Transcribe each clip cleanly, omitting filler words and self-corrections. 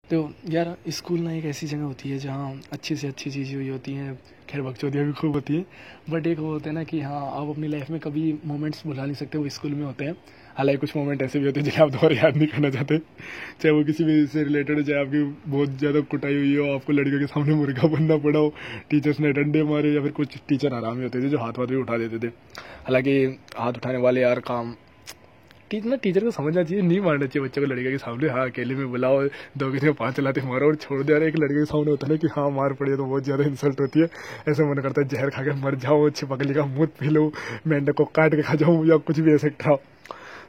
तो यार स्कूल ना एक ऐसी जगह होती है जहाँ अच्छी से अच्छी चीज़ें हुई होती हैं। खैर बकचोदियाँ भी खूब होती हैं, बट एक वो होता है ना कि हाँ आप अपनी लाइफ में कभी मोमेंट्स भुला नहीं सकते, वो स्कूल में होते हैं। हालांकि कुछ मोमेंट ऐसे भी होते हैं जिन्हें आप दोबारा याद नहीं करना चाहते, चाहे वो किसी भी से रिलेटेड हो, चाहे आपकी बहुत ज़्यादा कुटाई हुई हो, आपको लड़कियों के सामने मुर्गा बनना पड़ा हो, टीचर्स ने डंडे मारे, या फिर कुछ टीचर आराम ही होते थे जो हाथ वाथ भी उठा देते थे। हालांकि हाथ उठाने वाले यार काम टीचर को समझना चाहिए, नहीं मारना चाहिए बच्चे को लड़के के सामने। हाँ अकेले में बुलाओ, दो किसी में 5 चलाते मारो और छोड़ दे। एक लड़के के सामने होता है ना कि हाँ मार पड़ी तो बहुत ज़्यादा इंसल्ट होती है, ऐसे मन करता है जहर खा के मर जाओ, छिपकली का मुँह पी लो, मेंढक को काट के खा जाऊँ, या कुछ भी ऐसे था।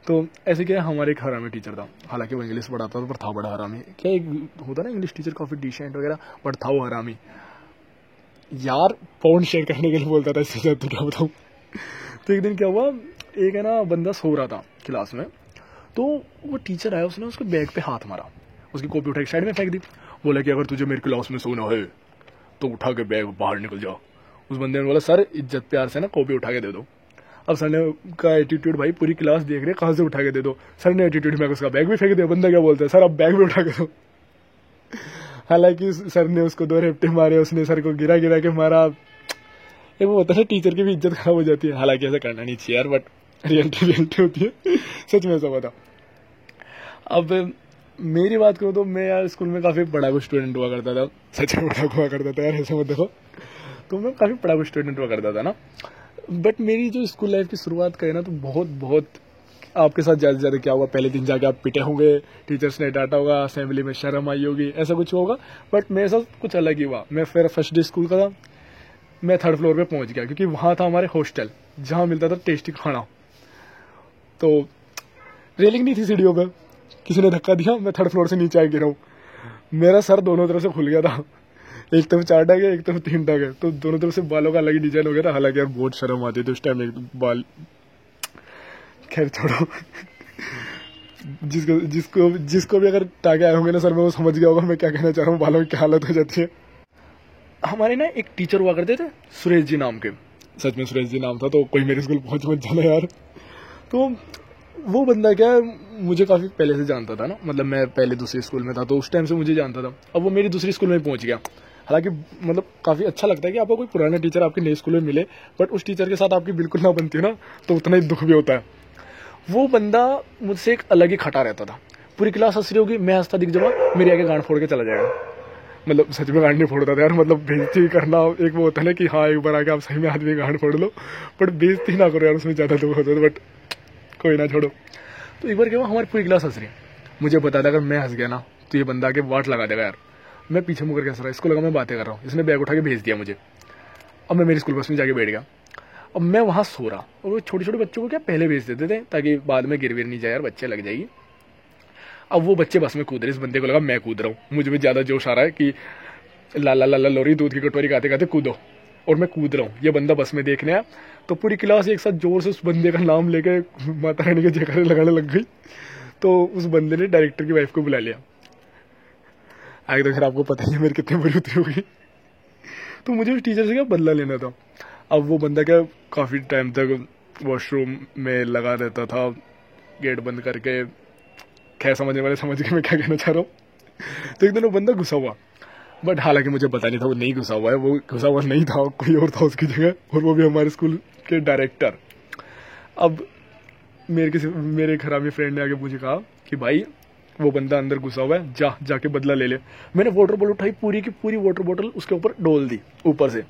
तो ऐसे क्या हमारे एक हरामी टीचर था, हालांकि वो इंग्लिश पढ़ाता था पर था बड़ा हरामी। क्या एक होता ना इंग्लिश टीचर काफ़ी डिसेंट वगैरह, बट था वो हरामी यार। पॉइंट शेयर करने के लिए बोलता था, इससे तो क्या बताऊँ। तो एक दिन क्या हुआ, एक है ना बंदा सो रहा था क्लास में, तो वो टीचर आया, उसने उसके बैग पे हाथ मारा, उसकी कॉपी उठा के साइड में फेंक दी। बोला कि अगर तुझे मेरे क्लास में सोना है तो उठा के बैग बाहर निकल जा। उस बंदे ने बोला सर इज्जत प्यार से ना कॉपी उठा के दे दो। अब सर ने का एटीट्यूड, भाई पूरी क्लास देख रहे कहाँ से उठा के दे दो। सर ने एटीट्यूड में उसका बैग भी फेंक दिया। बंदा क्या बोलता है, सर अब बैग भी उठा के दो। हालांकि सर ने उसको 2 रेपटे मारे, उसने सर को गिरा गिरा के मारा। एक वो होता है टीचर की भी इज्जत खराब हो जाती है। हालांकि ऐसा करना नहीं चाहिए यार, बट रियलिटी होती है। सच में ऐसा हुआ था। अब मेरी बात करूँ तो मैं यार स्कूल में काफ़ी पढ़ाकू स्टूडेंट हुआ करता था। सच में पढ़ाकू हुआ करता था यार, ऐसा मत देखो। तो मैं काफ़ी पढ़ाकू स्टूडेंट हुआ करता था ना। बट मेरी जो स्कूल लाइफ की शुरुआत करें ना, तो बहुत आपके साथ ज़्यादा से ज़्यादा क्या हुआ, पहले दिन जाके आप पिटे होंगे, टीचर्स ने डांटा होगा, असेंबली में शर्म आई होगी, ऐसा कुछ होगा। बट मेरे साथ कुछ अलग ही हुआ। मैं फिर फर्स्ट डे स्कूल का था, मैं 3rd फ्लोर पे पहुंच गया, क्योंकि वहाँ था हमारे हॉस्टल जहाँ मिलता था टेस्टी खाना। तो रेलिंग नहीं थी सीढ़ियों पे, किसी ने धक्का दिया, मैं 3rd फ्लोर से नीचे आ गिरा हूँ। मेरा सर दोनों तरफ से खुल गया था, एक तरफ 4 टाके, एक तरफ 3 टाके, तो दोनों तरफ से बालों का अलग ही डिजाइन हो गया था। हालांकि यार बहुत शर्म आती थी उस टाइम एक बाल। खैर छोड़ो। जिसको जिसको जिसको भी अगर टाके आए होंगे ना सर में, वो समझ गया होगा मैं क्या कहना चाह रहा हूँ, बालों की क्या हालत हो जाती है। हमारे ना एक टीचर हुआ करते थे सुरेश जी नाम के, सच में सुरेश जी नाम था, तो कोई मेरे स्कूल पहुंच मत जाना यार। तो वो बंदा क्या है, मुझे काफ़ी पहले से जानता था ना, मतलब मैं पहले दूसरी स्कूल में था तो उस टाइम से मुझे जानता था। अब वो मेरी दूसरी स्कूल में पहुंच गया। हालांकि मतलब काफ़ी अच्छा लगता है कि आपको कोई पुराना टीचर आपके नए स्कूल में मिले, बट उस टीचर के साथ आपकी बिल्कुल ना बनती हो ना, तो उतना ही दुख भी होता है। वो बंदा मुझसे एक अलग ही खटा रहता था। पूरी क्लास हंस रही होगी, मैं हंसता दिख जाऊंगा, मेरे आगे गांड फोड़ के चला जाएगा। मतलब सच में गांड नहीं फोड़ता था यार, मतलब बेइज्जती करना एक वो होता है ना कि हाँ एक बार आके आप सही में आदमी गांड फोड़ लो, बट बेइज्जती ना करो यार, उसमें ज़्यादा दुख होता है। बट कोई ना, छोड़ो। तो एक बार क्या हुआ, हमारी पूरी क्लास हंस रही है, मुझे बता था अगर मैं हंस गया ना तो ये बंदा के वाट लगा देगा यार। मैं पीछे मुकर के हंस रहा, इसको लगा मैं बातें कर रहा हूँ, इसने बैग उठा के भेज दिया मुझे। अब मैं मेरी स्कूल बस में जाके बैठ गया। अब मैं वहाँ सो रहा, और वो छोटे छोटे बच्चों को क्या पहले भेज देते थे ताकि बाद में गिर विर नहीं जाए यार, बच्चे लग जाएगी। अब वो बच्चे बस में कूद रहे, इस बंदे को लगा मैं कूद रहा हूँ, मुझे भी ज़्यादा जोश आ रहा है कि ला ला ला ला लोरी दूध की कटोरी खाते खाते कूदो, और मैं कूद रहा हूँ। ये बंदा बस में देखने आया, तो पूरी क्लास एक साथ जोर से उस बंदे का नाम लेके माता रानी के जयकारे लगाने लग गई। तो उस बंदे ने डायरेक्टर की वाइफ को बुला लिया। आगे तो खैर आपको पता ही है मेरी कितनी बुरी उतरी होगी। तो मुझे उस टीचर से क्या बदला लेना था। अब वो बंदा क्या काफ़ी टाइम तक वॉशरूम में लगा रहता था, गेट बंद करके। खैर समझने वाले समझ गए मैं क्या कहना चाह रहा हूँ। तो एक दिन वो बंदा घुसा हुआ, बट हालांकि मुझे पता नहीं था वो नहीं घुसा हुआ है, वो घुसा हुआ नहीं था, कोई और था उसकी जगह, और वो भी हमारे स्कूल के डायरेक्टर। अब मेरे एक हरामी फ्रेंड ने आगे मुझे कहा कि भाई वो बंदा अंदर घुसा हुआ है, जाके बदला ले ले। मैंने वाटर बॉटल उठाई, पूरी की पूरी वाटर बॉटल उसके ऊपर डोल दी ऊपर से।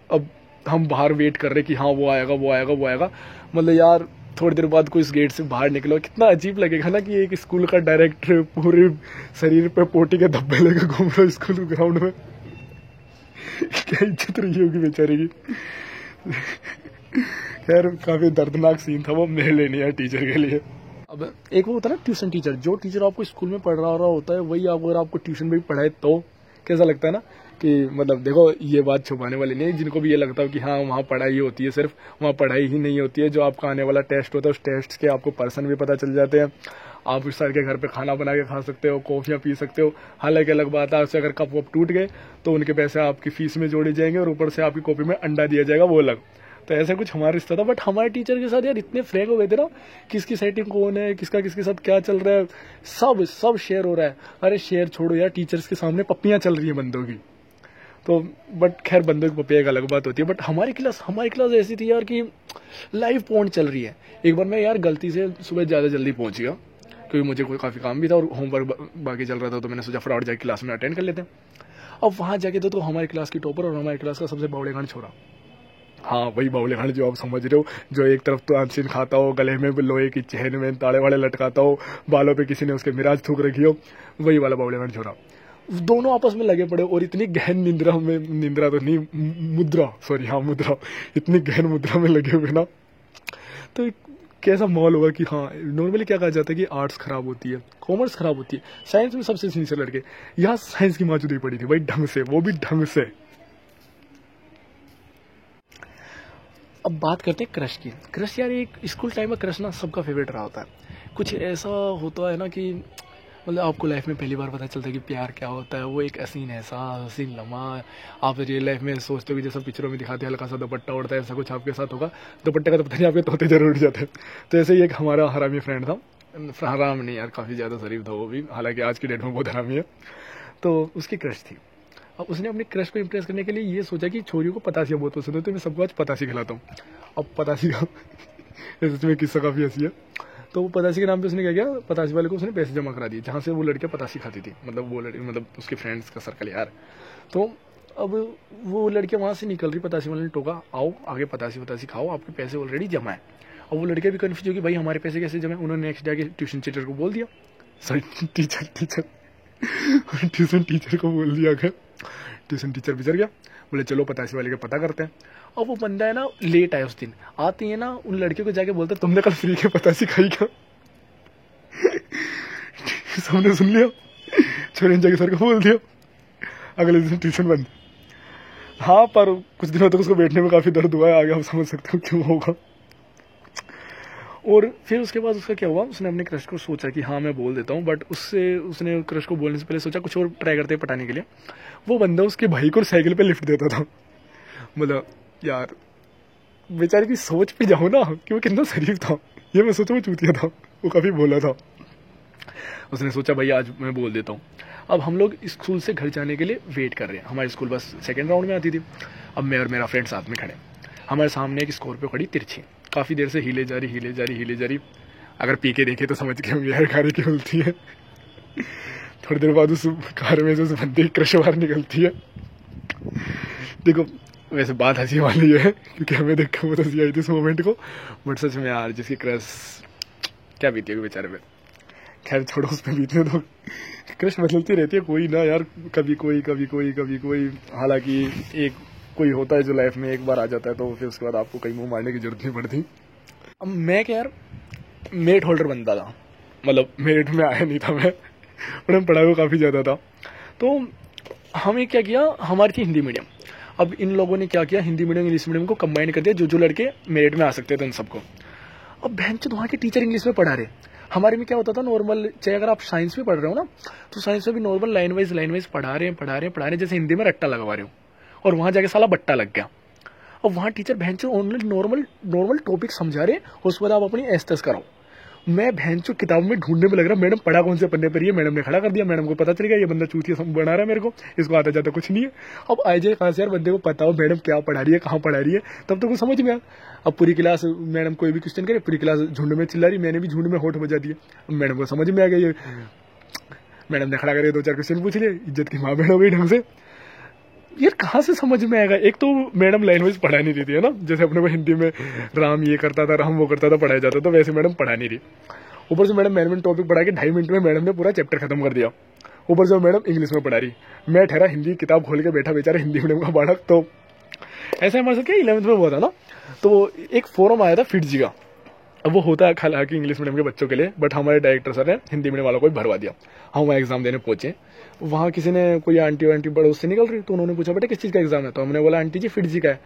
अब हम बाहर वेट कर रहे कि हाँ वो आएगा वो आएगा वो आएगा। मतलब यार थोड़ी देर बाद कोई इस गेट से बाहर निकला, कितना अजीब लगेगा ना कि एक स्कूल का डायरेक्टर पूरे शरीर पे पोटी के धब्बे लेकर घूम रहा है स्कूल ग्राउंड में। क्या इज्जत रही होगी बेचारे की। खैर काफी दर्दनाक सीन था वो मेरे लिए नहीं यार, टीचर के लिए। अब एक वो होता है ना ट्यूशन टीचर, जो टीचर आपको स्कूल में पढ़ा रहा होता है वही अगर आपको ट्यूशन में भी पढ़ाए तो कैसा लगता है ना कि मतलब देखो ये बात छुपाने वाली नहीं है। जिनको भी ये लगता है कि हाँ वहाँ पढ़ाई होती है, सिर्फ वहाँ पढ़ाई ही नहीं होती है, जो आपका आने वाला टेस्ट होता है उस टेस्ट के आपको पर्सन भी पता चल जाते हैं। आप उस सर के घर पे खाना बना के खा सकते हो, कॉफियाँ पी सकते हो। हालांकि अलग बात है, उससे अगर कप वप टूट गए तो उनके पैसे आपकी फीस में जोड़े जाएंगे और ऊपर से आपकी कॉपी में अंडा दिया जाएगा, वो अलग। तो ऐसा कुछ हमारा रिश्ता था। बट हमारे टीचर के साथ यार इतने फ्रैंक हो गए थे ना, किसकी सेटिंग कौन है, किसका किसके साथ क्या चल रहा है, सब शेयर हो रहा है। अरे शेयर छोड़ो यार, टीचर्स के सामने पप्पियां चल रही है बंदों की। तो बट खैर बंदों की पप्पियां एक अलग बात होती है। बट हमारी क्लास ऐसी थी यार कि लाइव पॉइंट चल रही है। एक बार मैं यार गलती से सुबह ज़्यादा जल्दी पहुंच गया, क्योंकि मुझे कोई काफ़ी काम भी था और होमवर्क बाकी चल रहा था, तो मैंने सोचा फटाफट जाके क्लास में अटेंड कर लेते हैं। अब वहाँ जाके तो हमारी क्लास की टॉपर और हमारी क्लास का सबसे बावड़ेखान छोरा, हाँ वही बावड़ेखान जो आप समझ रहे हो, जो एक तरफ तो अनसिन खाता हो, गले में लोहे की चेन में ताड़े वाले लटकाता हो, बालों पे किसी ने उसके मिराज थूक रखी हो, वही वाला बावड़ेखान छोरा। दोनों आपस में लगे पड़े और इतनी गहन निंद्रा तो नहीं, मुद्रा, इतनी गहन मुद्रा में लगे हुए ना। तो कैसा माहौल होगा कि हाँ, नॉर्मली क्या कहा जाता है कि आर्ट्स खराब होती है, कॉमर्स खराब होती है, साइंस में सबसे सिंसियर लड़के, यहाँ साइंस की मौजूदगी पड़ी थी भाई ढंग से, वो भी ढंग से। अब बात करते हैं क्रश की। क्रश यार, एक स्कूल टाइम में क्रश ना सबका फेवरेट रहा होता है। कुछ ऐसा होता है ना कि मतलब आपको लाइफ में पहली बार पता चलता है कि प्यार क्या होता है। वो एक हसीन एहसास, हसीन लम्हा, आप रियल लाइफ में सोचते हो कि जैसा पिक्चरों में दिखाते हैं हल्का सा दुपट्टा उड़ता है, ऐसा कुछ आपके साथ होगा। दुपट्टे का तो पता नहीं, आपके तोते जरूर उड़ जाते हैं। तो ऐसे ही एक हमारा हरामी फ्रेंड था, हराम नहीं यार, काफ़ी ज़्यादा शरीफ था वो भी, हालांकि आज की डेट में बहुत हरामी है। तो उसकी क्रश थी। अब उसने अपने क्रश को इम्प्रेस करने के लिए ये सोचा कि छोरियों को पतासिया बहुत पसंद है, तो मैं सबको आज पतासी खिलाता हूँ। अब पतासी का इसमें किस्सा काफ़ी हंसी है। तो वो पतासी के नाम पे उसने क्या किया, पतासी वाले को उसने पैसे जमा करा दिए, जहाँ से वो लड़कियाँ पतासी खाती थी, मतलब उसके फ्रेंड्स का सर्कल यार। तो अब वो लड़कियाँ वहाँ से निकल रही, पतासी वाले ने टोका, आओ आगे पतासी खाओ, आपके पैसे ऑलरेडी जमा है। और वो लड़कियाँ भी कन्फ्यूज होगी, भाई हमारे पैसे कैसे जमा है। उन्होंने नेक्स्ट डे आके ट्यूशन टीचर को बोल दिया, सॉरी ट्यूशन टीचर को बोल दिया। अगर ट्यूशन टीचर बिचर गया, बोले चलो पतासी वाले का पता करते हैं। और वो बंदा है ना लेट आया उस दिन, आती है ना उन लड़कियों को जाके बोलता तुमने कल फ्री के पतासी खाई क्या। सबने सुन लिया, छोरे ने जाके सर को बोल दिया, अगले दिन ट्यूशन बंद। हाँ पर कुछ दिनों तक उसको बैठने में काफी दर्द हुआ है, आगे आप समझ सकते हो क्यों होगा। और फिर उसके बाद उसका क्या हुआ, उसने अपने क्रश को सोचा कि हाँ मैं बोल देता हूँ, बट उसने क्रश को बोलने से पहले सोचा कुछ और ट्राई करते हैं पटाने के लिए। वो बंदा उसके भाई को साइकिल पे लिफ्ट देता था। मतलब यार बेचारे की सोच पे जाओ ना कि वो कितना शरीफ था, ये मैं सोचा वो चूतिया था, वो काफी बोला था। उसने सोचा भाई आज मैं बोल देता हूँ। अब हम लोग स्कूल से घर जाने के लिए वेट कर रहे हैं, हमारी स्कूल बस सेकेंड राउंड में आती थी। अब मैं और मेरा फ्रेंड साथ में खड़े, हमारे सामने एक स्कॉर्पियो खड़ी तिरछी, काफ़ी देर से हिले जा रही। अगर पी के देखे तो समझ के होंगे यार कार की उल्टी है। थोड़ी देर बाद उस कार में से उस बंदे की क्रश बाहर निकलती है। देखो वैसे बात हंसी वाली है क्योंकि हमें देख के बहुत हंसी आई थी उस मोमेंट को, बट सच में यार जिसकी क्रश क्या बीती है बेचारे पे। खैर छोड़ो, उस पर बीतने तो क्रश बदलती रहती है, कोई ना यार, कभी कोई। हालांकि एक कोई होता है जो लाइफ में एक बार आ जाता है, तो फिर उसके बाद आपको कहीं मुंह मारने की जरूरत नहीं पड़ती। अब मैं क्या यार मेरिट होल्डर बनता था, मतलब मेरिट में आया नहीं था मैं, पर पढ़ाई को काफ़ी ज़्यादा था। तो हमें क्या किया, हमारी थी हिंदी मीडियम। अब इन लोगों ने क्या किया, हिंदी मीडियम इंग्लिश मीडियम को कंबाइन कर दिया, जो लड़के मेरिट में आ सकते थे उन सबको। अब बहनचोद वहाँ के टीचर इंग्लिश में पढ़ा रहे। हमारे में क्या होता था नॉर्मल, चाहे अगर आप साइंस में पढ़ रहे हो ना, तो साइंस में भी नॉर्मल लाइन वाइज पढ़ा रहे हैं, जैसे हिंदी में रट्टा लगवा रहे हो, और वहाँ जाके साला बट्टा लग गया। और वहाँ टीचर भैंचो ओनली नॉर्मल टॉपिक समझा रहे, उसके बाद आप अपनी एस्टेस कराओ। मैं भैंचो किताब में ढूंढने में लग रहा, मैडम पढ़ा कौन से पन्ने पर, ये मैडम ने खड़ा कर दिया। मैडम को पता चल गया ये बंदा चूतिया बना रहा है मेरे को, इसको आता जाता कुछ नहीं है। अब आए जाए कहाँ से यार, बंदे को पता हो मैडम क्या पढ़ा रही है, कहाँ पढ़ा रही है, तब तो कुछ समझ में आ। अब पूरी क्लास मैडम कोई भी क्वेश्चन करे, पूरी क्लास झुंड में चिल्ला रही, मैंने भी झुंड में होठ बजा दिया। मैडम को समझ में आ गया, ये मैडम ने खड़ा करके 2-4 क्वेश्चन पूछ लिए, इज्जत की माँ बहन हो गई ढंग से। यार कहाँ से समझ में आएगा, एक तो मैडम लाइन वाइज पढ़ा नहीं रही थी है ना, जैसे अपने को हिंदी में राम ये करता था, राम वो करता था, पढ़ाया जाता था, वैसे मैडम पढ़ा नहीं रही। ऊपर से मैडम मैनेजमेंट टॉपिक पढ़ा के 2.5 मिनट में मैडम ने पूरा चैप्टर खत्म कर दिया। ऊपर से मैडम इंग्लिश में पढ़ा रही, मैं ठहरा हिंदी किताब खोल के बैठा, बेचारा हिंदी मीडियम का बालक। तो ऐसा हमारे साथ क्या 11th में हुआ था ना, तो एक फोरम आया था फिटजी का। अब वो होता है हालांकि इंग्लिश मीडियम के बच्चों के लिए, बट हमारे डायरेक्टर सर ने हिंदी मीडियम वालों को भरवा दिया। हम वहाँ एग्जाम देने पहुंचे, वहाँ किसी ने कोई आंटी पड़ोस से निकल रही, तो उन्होंने पूछा बेटा किस चीज़ का एग्जाम है, तो हमने बोला आंटी जी फिटजी का है।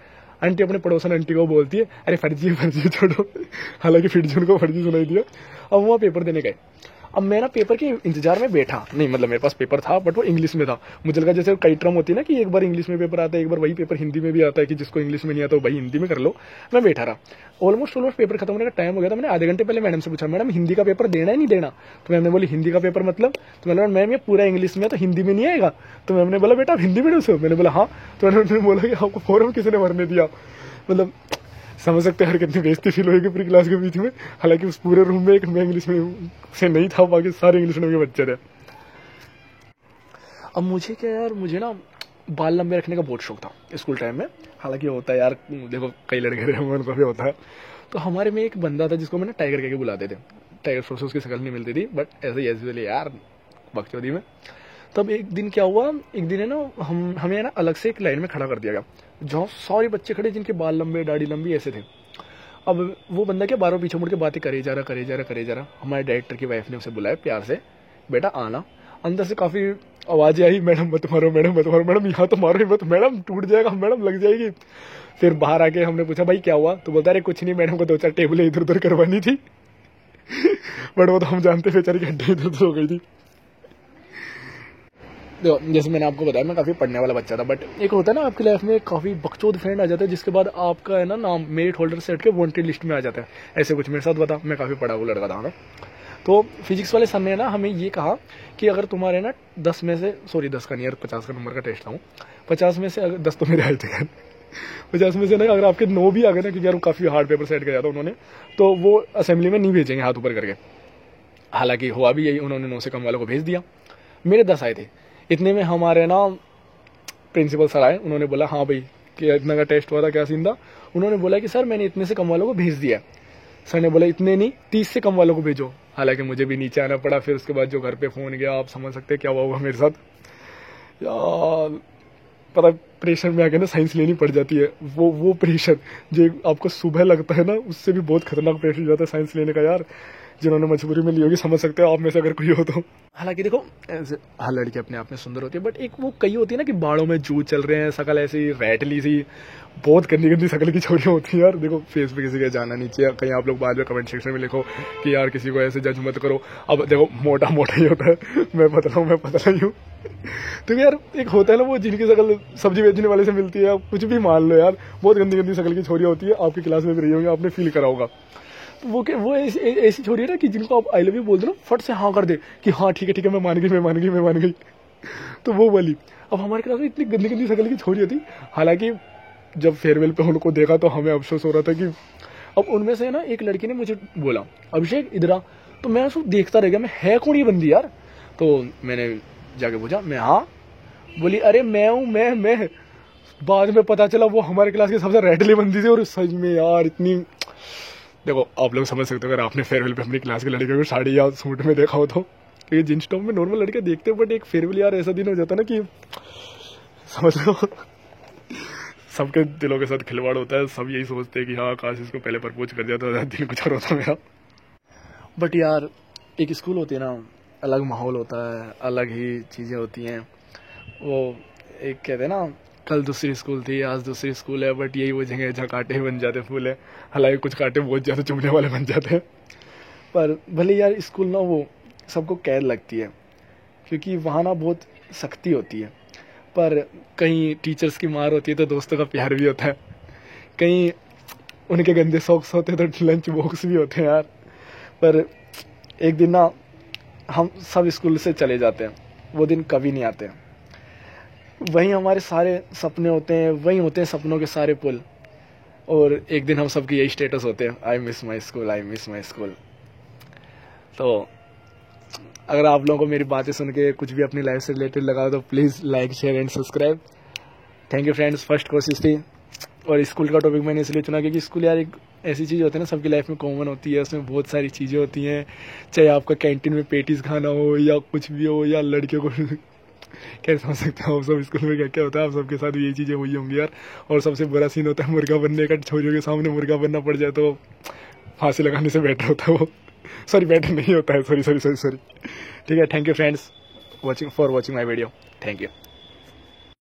आंटी अपने पड़ोसन आंटी को बोलती है अरे फर्जी छोड़ो, हालांकि फिटजी उनको फर्जी सुनाई दिया। अब वहाँ पेपर देने गए, अब मैं ना पेपर के इंतजार में बैठा नहीं, मतलब मेरे पास पेपर था बट वो इंग्लिश में था। मुझे लगा जैसे कई टर्म होती है ना कि एक बार इंग्लिश में पेपर आता है, एक बार वही पेपर हिंदी में भी आता है कि जिसको इंग्लिश में नहीं आता वो भाई हिंदी में कर लो। मैं बैठा रहा, ऑलमोस्ट पेपर खत्म होने का टाइम हो गया था। मैंने आधे घंटे पहले मैडम से पूछा, मैडम हिंदी का पेपर देना है नहीं देना? तो मैम ने बोली हिंदी का पेपर मतलब? तो मैंने मैम ये पूरा इंग्लिश में तो हिंदी में नहीं आएगा। तो मैम ने बोला बेटा आप हिंदी में हो? मैंने बोला हाँ। तो मैंने बोला कि आपको फॉर्म किसी ने भरने दिया? मतलब समझ सकते हैं यार कितनी बेइज्जती फील होगी पूरी क्लास के बीच में। हालांकि उस पूरे रूम में एक मैं इंग्लिश में से नहीं था, बाकी सारे इंग्लिश मीडियम के बच्चे थे। अब मुझे क्या यार, मुझे ना बाल लंबे रखने का बहुत शौक था स्कूल टाइम में। हालांकि होता है यार, देखो कई लड़के रहे होंगे उनको भी होता है। तो हमारे में एक बंदा था जिसको मैंने टाइगर कह के बुलाते थे। टाइगर फ्रोस उसकी शक्ल नहीं मिलती थी बट ऐसे ही एजुअली यार बकचोदी में। तब एक दिन क्या हुआ, एक दिन है ना हमें ना अलग से एक लाइन में खड़ा कर दिया गया जहाँ सारे बच्चे खड़े जिनके बाल लंबे दाढ़ी लंबी ऐसे थे। अब वो बंदा क्या बारों पीछे मुड़ के बातें करे जा रहा। हमारे डायरेक्टर की वाइफ ने उसे बुलाया प्यार से, बेटा आना। अंदर से काफी आवाजें आई, मैडम मत मारो, मैडम मत मारो, मैडम यहाँ तो मारो ही मत, मैडम टूट जाएगा, मैडम लग जाएगी। फिर बाहर आके हमने पूछा भाई क्या हुआ? तो बोलता अरे कुछ नहीं, मैडम को 2-4 टेबलें इधर उधर करवानी थी। बट वो तो हम जानते बेचारी घंटे इधर उधर हो गई थी। जैसे मैंने आपको बताया मैं काफ़ी पढ़ने वाला बच्चा था, बट एक होता है ना आपकी लाइफ में काफ़ी बकचोद फ्रेंड आ जाता है जिसके बाद आपका है ना नाम मेरिट होल्डर से हट के वांटेड लिस्ट में आ जाता है। ऐसे कुछ मेरे साथ बता, मैं काफ़ी पढ़ा हुआ लड़का था ना। तो फिजिक्स वाले सर ने ना हमें ये कहा कि अगर तुम्हारे ना 10 में से, सॉरी 10 का नहीं यार 50 का नंबर का टेस्ट था, 50 में से अगर 10 तो मेरे आए थे यार, 50 में से ना अगर आपके 9 भी आ गए ना, क्योंकि यार वो काफ़ी हार्ड पेपर सेट किया था उन्होंने, तो वो असेंबली में नहीं भेजेंगे हाथ ऊपर करके। हालांकि हुआ भी यही, उन्होंने 9 से कम वालों को भेज दिया। मेरे 10 आए थे। इतने में हमारे ना प्रिंसिपल सर आए, उन्होंने बोला हाँ भाई कि इतना का टेस्ट हुआ था, क्या सीन था? उन्होंने बोला कि सर मैंने इतने से कम वालों को भेज दिया। सर ने बोला इतने नहीं 30 से कम वालों को भेजो। हालांकि मुझे भी नीचे आना पड़ा। फिर उसके बाद जो घर पे फोन गया, आप समझ सकते हैं क्या हुआ होगा मेरे साथ यार। पता प्रेशर में आके ना साइंस लेनी पड़ जाती है। वो प्रेशर जो आपको सुबह लगता है ना, उससे भी बहुत खतरनाक प्रेशर जाता है साइंस लेने का यार। जिन्होंने मजबूरी में ली होगी समझ सकते हो आप में से अगर कोई हो तो। हालांकि देखो हर लड़की अपने आप में सुंदर होती है, बट एक वो कई होती है ना कि बाड़ों में जू चल रहे हैं, शकल ऐसी रैटली सी, बहुत गंदी गंदी शकल की छोरियां होती हैं यार। देखो फेस पे किसी का जाना नहीं चाहिए, कहीं आप लोग बाद में कमेंट सेक्शन में लिखो कि यार किसी को ऐसे जज मत करो। अब देखो मोटा मोटा ही होता है, मैं पतला ही हूँ। तो यार एक होता है ना वो जिनकी शकल सब्जी बेचने वाले से मिलती है, कुछ भी मान लो यार, बहुत गंदी गंदी शकल की छोरियां होती है। आपकी क्लास में भी रही होंगी, आपने फील करा होगा। वो ऐसी छोरी है ना कि जिनको आप आई लव यू बोल दो ना, फट से हाँ कर दे कि हाँ ठीक है मैं मान गई। तो वो वाली। अब हमारे क्लास में इतनी गंदी गंदी शकल की छोरी होती। हालांकि जब फेयरवेल पे उनको देखा तो हमें अफसोस हो रहा था कि अब उनमें से ना एक लड़की ने मुझे बोला अभिषेक इधर आ। तो मैं उसको देखता रह गया, मैं है कौन ये बंदी यार? तो मैंने जाके पूछा, मैं हाँ? बोली अरे मैं हूँ, मैं। बाद में पता चला वो हमारे क्लास की सबसे रैटली बंदी थी। और सच में यार इतनी, देखो आप लोग समझ सकते हो अगर आपने फेयरवेल पे अपनी क्लास के लड़कियों को साड़ी या सूट में देखा हो तो, क्योंकि जींस टॉप में नॉर्मल लड़के देखते हैं, बट एक फेयरवेल यार ऐसा दिन हो जाता है ना कि समझ लो सबके दिलों के साथ खिलवाड़ होता है। सब यही सोचते हैं कि हाँ काश इसको पहले प्रपोज कर दिया तो दिन कुछ और होता मेरा। बट यार एक स्कूल होती है ना, अलग माहौल होता है, अलग ही चीज़ें होती हैं। वो एक कहते हैं ना, कल दूसरी स्कूल थी आज दूसरी स्कूल है, बट यही वो जगह जहाँ कांटे बन जाते फूल है। हालांकि कुछ कांटे बहुत ज़्यादा चुभने वाले बन जाते हैं। पर भले यार स्कूल ना वो सबको कैद लगती है, क्योंकि वहाँ ना बहुत सख्ती होती है। पर कहीं टीचर्स की मार होती है तो दोस्तों का प्यार भी होता है, कहीं उनके गंदे सॉक्स होते हैं तो लंच बॉक्स भी होते हैं यार। पर एक दिन ना हम सब स्कूल से चले जाते हैं, वो दिन कभी नहीं आते। वहीं हमारे सारे सपने होते हैं, वहीं होते हैं सपनों के सारे पुल। और एक दिन हम सबके यही स्टेटस होते हैं, I miss my school, I miss my school. तो अगर आप लोगों को मेरी बातें सुन के कुछ भी अपनी लाइफ से रिलेटेड लगा तो please like share and subscribe. Thank you friends, first कोशिश थी। और स्कूल का टॉपिक मैंने इसलिए चुना क्योंकि स्कूल यार एक ऐसी चीज़ होती है ना, सबकी लाइफ में कॉमन होती है, उसमें बहुत सारी चीज़ें होती हैं। चाहे आपका कैंटीन में पेटीज खाना हो या कुछ भी हो, या लड़कियों को क्या समझ सकते हो आप सब स्कूल में क्या क्या होता है, आप सबके साथ भी यही चीज़ें हुई होंगी यार। और सबसे बुरा सीन होता है मुर्गा बनने का, छोरियों के सामने मुर्गा बनना पड़ जाए तो फांसी लगाने से बेटर होता है वो। सॉरी बेटर नहीं होता है, सॉरी। ठीक है, thank you friends for watching my video, thank you.